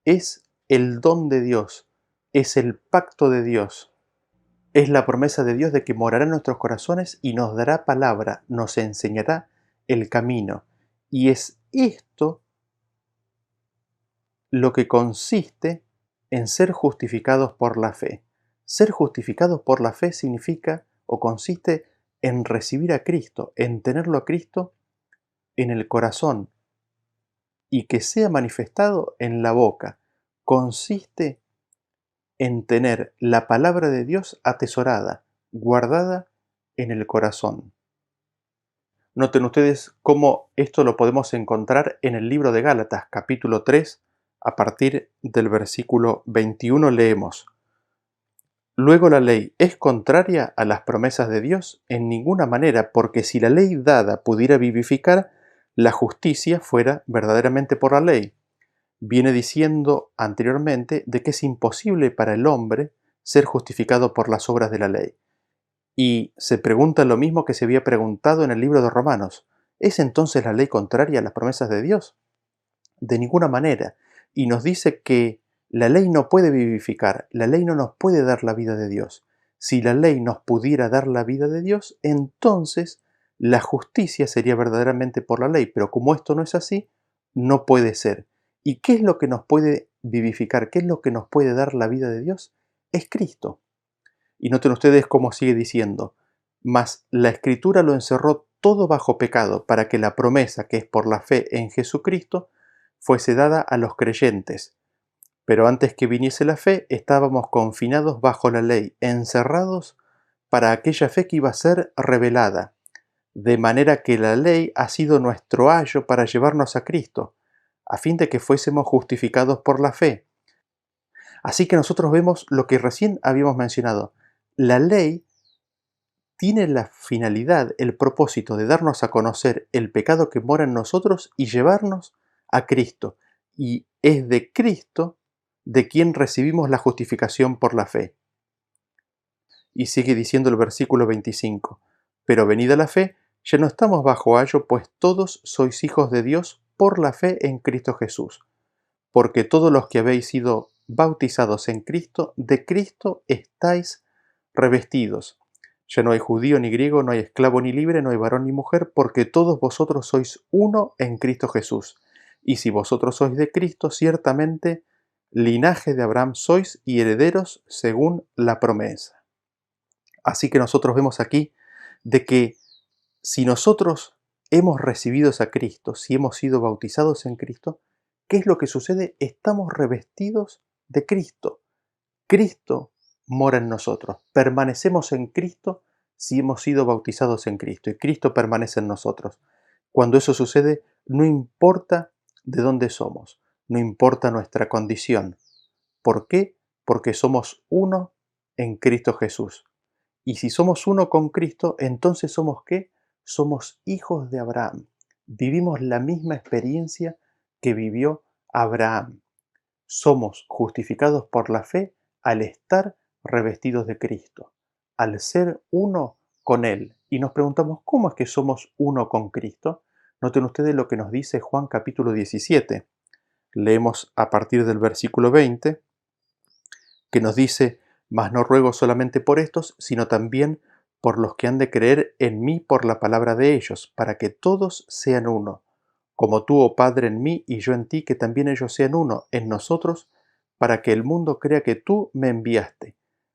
es el don de Dios, es el pacto de Dios, es la promesa de Dios de que morará en nuestros corazones y nos dará palabra, nos enseñará el camino. Y es esto lo que consiste en ser justificados por la fe. Ser justificados por la fe significa o consiste en recibir a Cristo, en tenerlo a Cristo en el corazón y que sea manifestado en la boca. Consiste en tener la palabra de Dios atesorada, guardada en el corazón. Noten ustedes cómo esto lo podemos encontrar en el libro de Gálatas, capítulo 3, a partir del versículo 21 leemos: Luego la ley es contraria a las promesas de Dios en ninguna manera, porque si la ley dada pudiera vivificar, la justicia fuera verdaderamente por la ley. Viene diciendo anteriormente de que es imposible para el hombre ser justificado por las obras de la ley. Y se pregunta lo mismo que se había preguntado en el libro de Romanos. ¿Es entonces la ley contraria a las promesas de Dios? De ninguna manera. Y nos dice que la ley no puede vivificar, la ley no nos puede dar la vida de Dios. Si la ley nos pudiera dar la vida de Dios, entonces la justicia sería verdaderamente por la ley. Pero como esto no es así, no puede ser. ¿Y qué es lo que nos puede vivificar? ¿Qué es lo que nos puede dar la vida de Dios? Es Cristo. Y noten ustedes cómo sigue diciendo: mas la Escritura lo encerró todo bajo pecado, para que la promesa, que es por la fe en Jesucristo, fuese dada a los creyentes. Pero antes que viniese la fe, estábamos confinados bajo la ley, encerrados para aquella fe que iba a ser revelada. De manera que la ley ha sido nuestro ayo para llevarnos a Cristo, a fin de que fuésemos justificados por la fe. Así que nosotros vemos lo que recién habíamos mencionado. La ley tiene la finalidad, el propósito de darnos a conocer el pecado que mora en nosotros y llevarnos a Cristo. Y es de Cristo de quien recibimos la justificación por la fe. Y sigue diciendo el versículo 25: Pero venida la fe, ya no estamos bajo ayo, pues todos sois hijos de Dios por la fe en Cristo Jesús. Porque todos los que habéis sido bautizados en Cristo, de Cristo estáis revestidos. Ya no hay judío ni griego, no hay esclavo ni libre, no hay varón ni mujer, porque todos vosotros sois uno en Cristo Jesús. Y si vosotros sois de Cristo, ciertamente linaje de Abraham sois y herederos según la promesa. Así que nosotros vemos aquí de que si nosotros hemos recibido a Cristo, si hemos sido bautizados en Cristo, ¿qué es lo que sucede? Estamos revestidos de Cristo. Cristo mora en nosotros. Permanecemos en Cristo si hemos sido bautizados en Cristo y Cristo permanece en nosotros. Cuando eso sucede, no importa de dónde somos, no importa nuestra condición. ¿Por qué? Porque somos uno en Cristo Jesús. Y si somos uno con Cristo, entonces ¿somos qué? Somos hijos de Abraham. Vivimos la misma experiencia que vivió Abraham. Somos justificados por la fe al estar revestidos de Cristo, al ser uno con Él. Y nos preguntamos, ¿cómo es que somos uno con Cristo? Noten ustedes lo que nos dice Juan capítulo 17. Leemos a partir del versículo 20, que nos dice: Mas no ruego solamente por estos, sino también por los que han de creer en mí por la palabra de ellos, para que todos sean uno, como tú, oh Padre, en mí y yo en ti, que también ellos sean uno en nosotros, para que el mundo crea que tú me enviaste.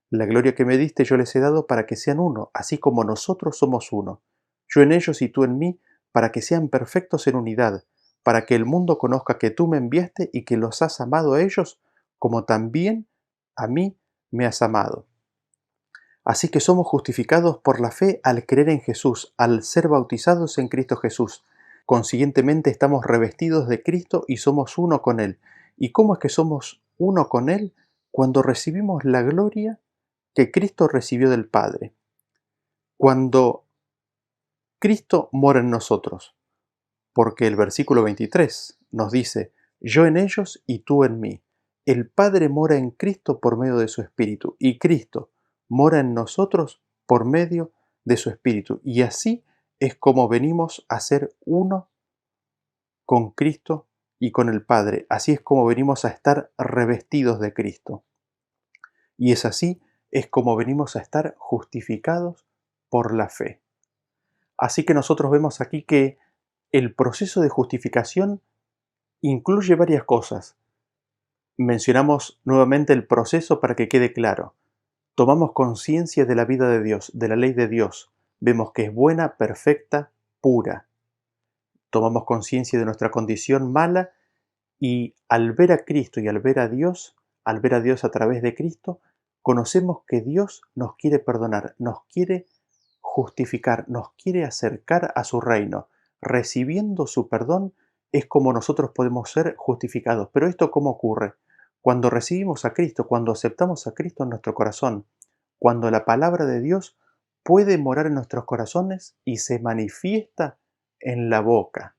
La gloria que me diste yo les he dado para que sean uno, así como nosotros somos uno, yo en ellos y tú en mí, para que sean perfectos en unidad, para que el mundo conozca que tú me enviaste y que los has amado a ellos, como también a mí me has amado. Así que somos justificados por la fe al creer en Jesús, al ser bautizados en Cristo Jesús. Consiguientemente estamos revestidos de Cristo y somos uno con Él. ¿Y cómo es que somos uno con Él? Cuando recibimos la gloria que Cristo recibió del Padre. Cuando Cristo mora en nosotros. Porque el versículo 23 nos dice: yo en ellos y tú en mí. El Padre mora en Cristo por medio de su Espíritu, y Cristo mora en nosotros por medio de su Espíritu. Y así es como venimos a ser uno con Cristo y con el Padre. Así es como venimos a estar revestidos de Cristo. Y es así es como venimos a estar justificados por la fe. Así que nosotros vemos aquí que el proceso de justificación incluye varias cosas. Mencionamos nuevamente el proceso para que quede claro. Tomamos conciencia de la vida de Dios, de la ley de Dios. Vemos que es buena, perfecta, pura. Tomamos conciencia de nuestra condición mala y al ver a Cristo y al ver a Dios a través de Cristo, conocemos que Dios nos quiere perdonar, nos quiere justificar, nos quiere acercar a su reino. Recibiendo su perdón es como nosotros podemos ser justificados. Pero ¿esto cómo ocurre? Cuando recibimos a Cristo, cuando aceptamos a Cristo en nuestro corazón, cuando la palabra de Dios puede morar en nuestros corazones y se manifiesta en la boca.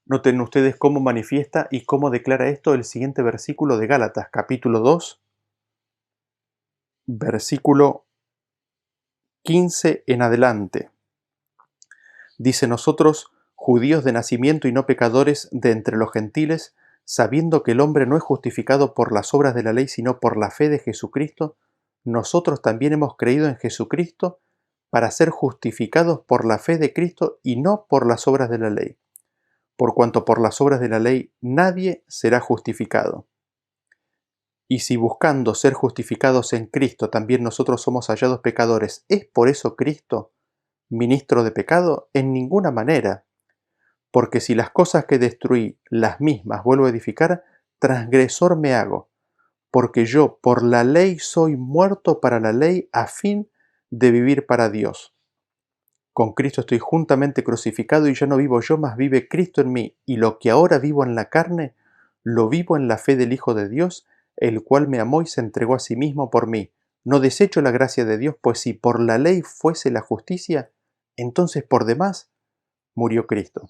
Noten ustedes cómo manifiesta y cómo declara esto el siguiente versículo de Gálatas, capítulo 2, versículo 15 en adelante. Dice: nosotros, judíos de nacimiento y no pecadores de entre los gentiles, sabiendo que el hombre no es justificado por las obras de la ley, sino por la fe de Jesucristo, nosotros también hemos creído en Jesucristo para ser justificados por la fe de Cristo y no por las obras de la ley, por cuanto por las obras de la ley nadie será justificado. Y si buscando ser justificados en Cristo también nosotros somos hallados pecadores, ¿es por eso Cristo ministro de pecado? En ninguna manera, porque si las cosas que destruí las mismas vuelvo a edificar, transgresor me hago, porque yo por la ley soy muerto para la ley a fin de vivir para Dios. Con Cristo estoy juntamente crucificado y ya no vivo yo, mas vive Cristo en mí, y lo que ahora vivo en la carne, lo vivo en la fe del Hijo de Dios, el cual me amó y se entregó a sí mismo por mí. No desecho la gracia de Dios, pues si por la ley fuese la justicia, entonces por demás murió Cristo.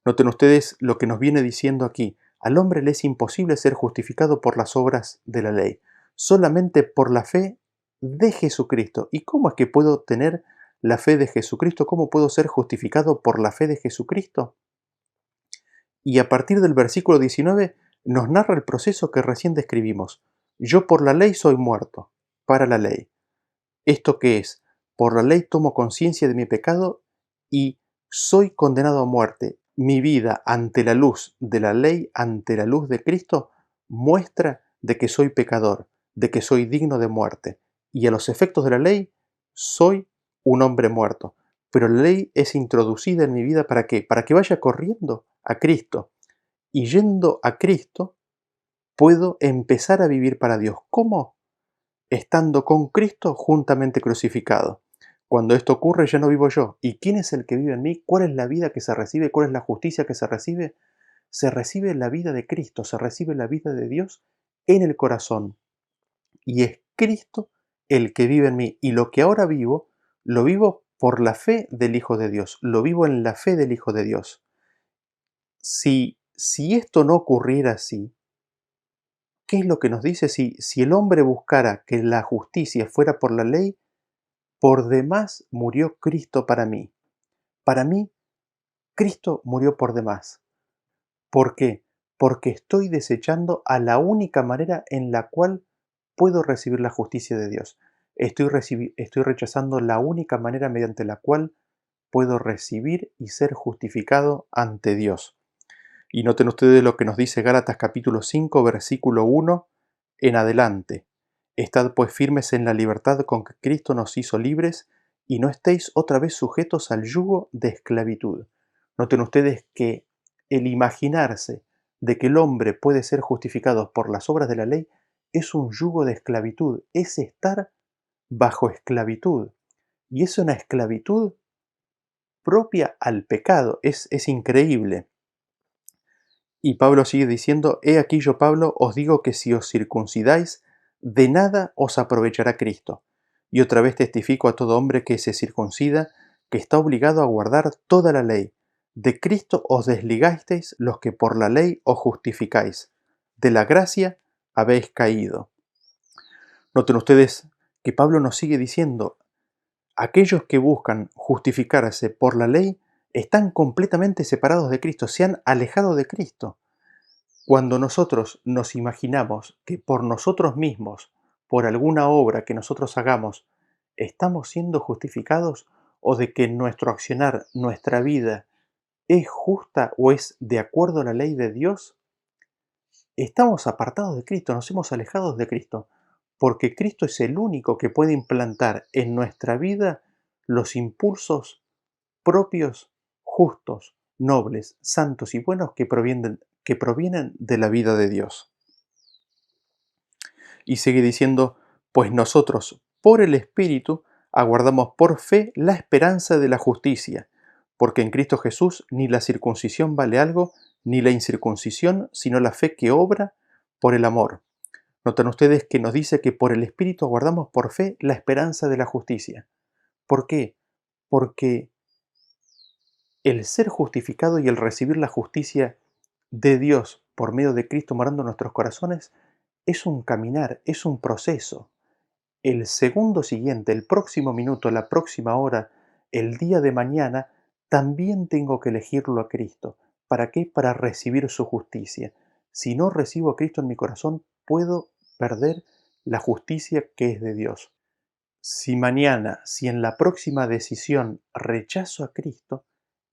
Noten ustedes lo que nos viene diciendo aquí. Al hombre le es imposible ser justificado por las obras de la ley, solamente por la fe de Jesucristo. ¿Y cómo es que puedo tener la fe de Jesucristo? ¿Cómo puedo ser justificado por la fe de Jesucristo? Y a partir del versículo 19 nos narra el proceso que recién describimos. Yo por la ley soy muerto, para la ley. ¿Esto qué es? Por la ley tomo conciencia de mi pecado y soy condenado a muerte. Mi vida ante la luz de la ley, ante la luz de Cristo, muestra de que soy pecador, de que soy digno de muerte. Y a los efectos de la ley, soy un hombre muerto. Pero la ley es introducida en mi vida ¿para qué? Para que vaya corriendo a Cristo. Y yendo a Cristo, puedo empezar a vivir para Dios. ¿Cómo? Estando con Cristo juntamente crucificado. Cuando esto ocurre ya no vivo yo. ¿Y quién es el que vive en mí? ¿Cuál es la vida que se recibe? ¿Cuál es la justicia que se recibe? Se recibe la vida de Cristo, se recibe la vida de Dios en el corazón. Y es Cristo el que vive en mí. Y lo que ahora vivo, lo vivo por la fe del Hijo de Dios. Lo vivo en la fe del Hijo de Dios. Si esto no ocurriera así, ¿qué es lo que nos dice? Si el hombre buscara que la justicia fuera por la ley, por demás murió Cristo para mí. Para mí, Cristo murió por demás. ¿Por qué? Porque estoy desechando a la única manera en la cual puedo recibir la justicia de Dios. Estoy rechazando la única manera mediante la cual puedo recibir y ser justificado ante Dios. Y noten ustedes lo que nos dice Gálatas capítulo 5, versículo 1 en adelante. Estad pues firmes en la libertad con que Cristo nos hizo libres, y no estéis otra vez sujetos al yugo de esclavitud. Noten ustedes que el imaginarse de que el hombre puede ser justificado por las obras de la ley es un yugo de esclavitud, es estar bajo esclavitud. Y es una esclavitud propia al pecado, es increíble. Y Pablo sigue diciendo: he aquí yo, Pablo, os digo que si os circuncidáis, de nada os aprovechará Cristo. Y otra vez testifico a todo hombre que se circuncida, que está obligado a guardar toda la ley. De Cristo os desligasteis los que por la ley os justificáis. De la gracia habéis caído. Noten ustedes que Pablo nos sigue diciendo: aquellos que buscan justificarse por la ley están completamente separados de Cristo, se han alejado de Cristo. Cuando nosotros nos imaginamos que por nosotros mismos, por alguna obra que nosotros hagamos, estamos siendo justificados, o de que nuestro accionar, nuestra vida, es justa o es de acuerdo a la ley de Dios, estamos apartados de Cristo, nos hemos alejado de Cristo, porque Cristo es el único que puede implantar en nuestra vida los impulsos propios, justos, nobles, santos y buenos que provienen de la vida de Dios. Y sigue diciendo, pues nosotros, por el Espíritu, aguardamos por fe la esperanza de la justicia, porque en Cristo Jesús ni la circuncisión vale algo, ni la incircuncisión, sino la fe que obra por el amor. Notan ustedes que nos dice que por el Espíritu aguardamos por fe la esperanza de la justicia. ¿Por qué? Porque el ser justificado y el recibir la justicia de Dios por medio de Cristo morando en nuestros corazones es un caminar, es un proceso. El segundo siguiente, el próximo minuto, la próxima hora, el día de mañana, también tengo que elegirlo a Cristo. ¿Para qué? Para recibir su justicia. Si no recibo a Cristo en mi corazón, puedo perder la justicia que es de Dios. Si mañana, si en la próxima decisión rechazo a Cristo,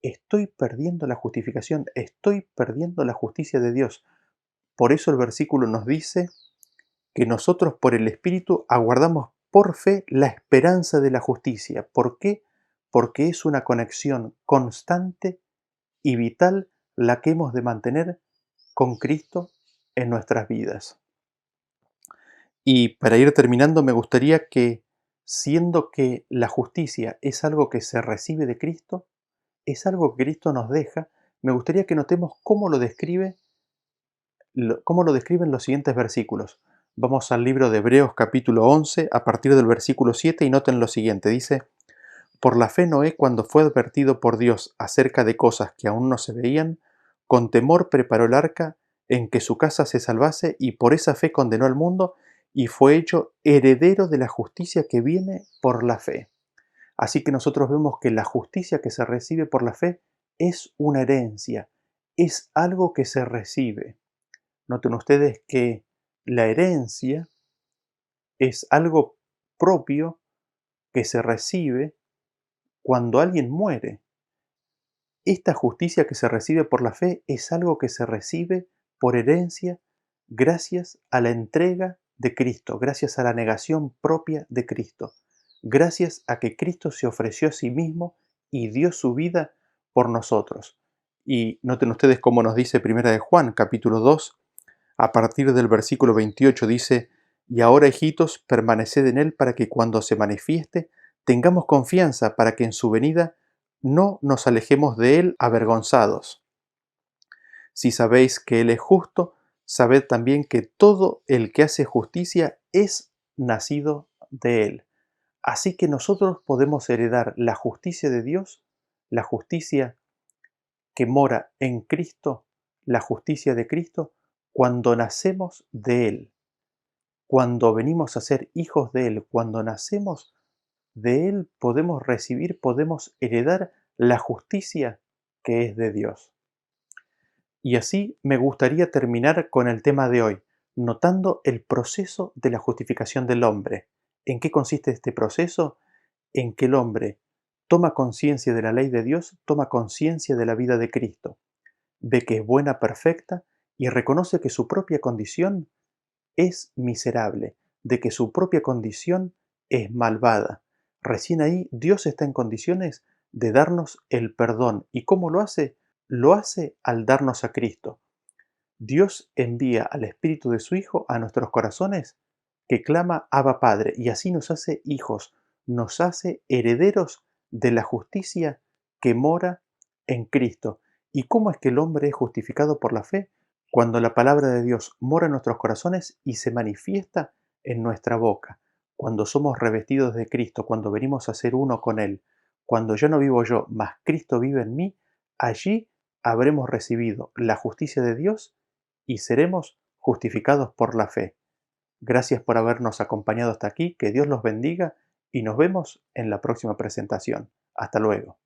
estoy perdiendo la justificación, estoy perdiendo la justicia de Dios. Por eso el versículo nos dice que nosotros por el Espíritu aguardamos por fe la esperanza de la justicia. ¿Por qué? Porque es una conexión constante y vital la que hemos de mantener con Cristo en nuestras vidas. Y para ir terminando, me gustaría que, siendo que la justicia es algo que se recibe de Cristo, es algo que Cristo nos deja, me gustaría que notemos cómo lo describen los siguientes versículos. Vamos al libro de Hebreos capítulo 11, a partir del versículo 7, y noten lo siguiente. Dice, por la fe Noé, cuando fue advertido por Dios acerca de cosas que aún no se veían, con temor preparó el arca en que su casa se salvase, y por esa fe condenó al mundo, y fue hecho heredero de la justicia que viene por la fe. Así que nosotros vemos que la justicia que se recibe por la fe es una herencia, es algo que se recibe. Noten ustedes que la herencia es algo propio que se recibe cuando alguien muere. Esta justicia que se recibe por la fe es algo que se recibe por herencia gracias a la entrega de Cristo, gracias a la negación propia de Cristo, gracias a que Cristo se ofreció a sí mismo y dio su vida por nosotros. Y noten ustedes cómo nos dice Primera de Juan, capítulo 2, a partir del versículo 28 dice, y ahora, hijitos, permaneced en Él para que cuando se manifieste tengamos confianza para que en su venida no nos alejemos de Él avergonzados. Si sabéis que Él es justo, sabed también que todo el que hace justicia es nacido de Él. Así que nosotros podemos heredar la justicia de Dios, la justicia que mora en Cristo, la justicia de Cristo, cuando nacemos de Él, cuando venimos a ser hijos de Él, cuando nacemos de Él, podemos recibir, podemos heredar la justicia que es de Dios. Y así me gustaría terminar con el tema de hoy, notando el proceso de la justificación del hombre. ¿En qué consiste este proceso? En que el hombre toma conciencia de la ley de Dios, toma conciencia de la vida de Cristo, ve que es buena, perfecta, y reconoce que su propia condición es miserable, de que su propia condición es malvada. Recién ahí Dios está en condiciones de darnos el perdón. ¿Y cómo lo hace? Lo hace al darnos a Cristo. Dios envía al Espíritu de su Hijo a nuestros corazones que clama Abba Padre, y así nos hace hijos, nos hace herederos de la justicia que mora en Cristo. ¿Y cómo es que el hombre es justificado por la fe? Cuando la palabra de Dios mora en nuestros corazones y se manifiesta en nuestra boca, cuando somos revestidos de Cristo, cuando venimos a ser uno con Él, cuando ya no vivo yo, mas Cristo vive en mí, allí habremos recibido la justicia de Dios y seremos justificados por la fe. Gracias por habernos acompañado hasta aquí, que Dios los bendiga y nos vemos en la próxima presentación. Hasta luego.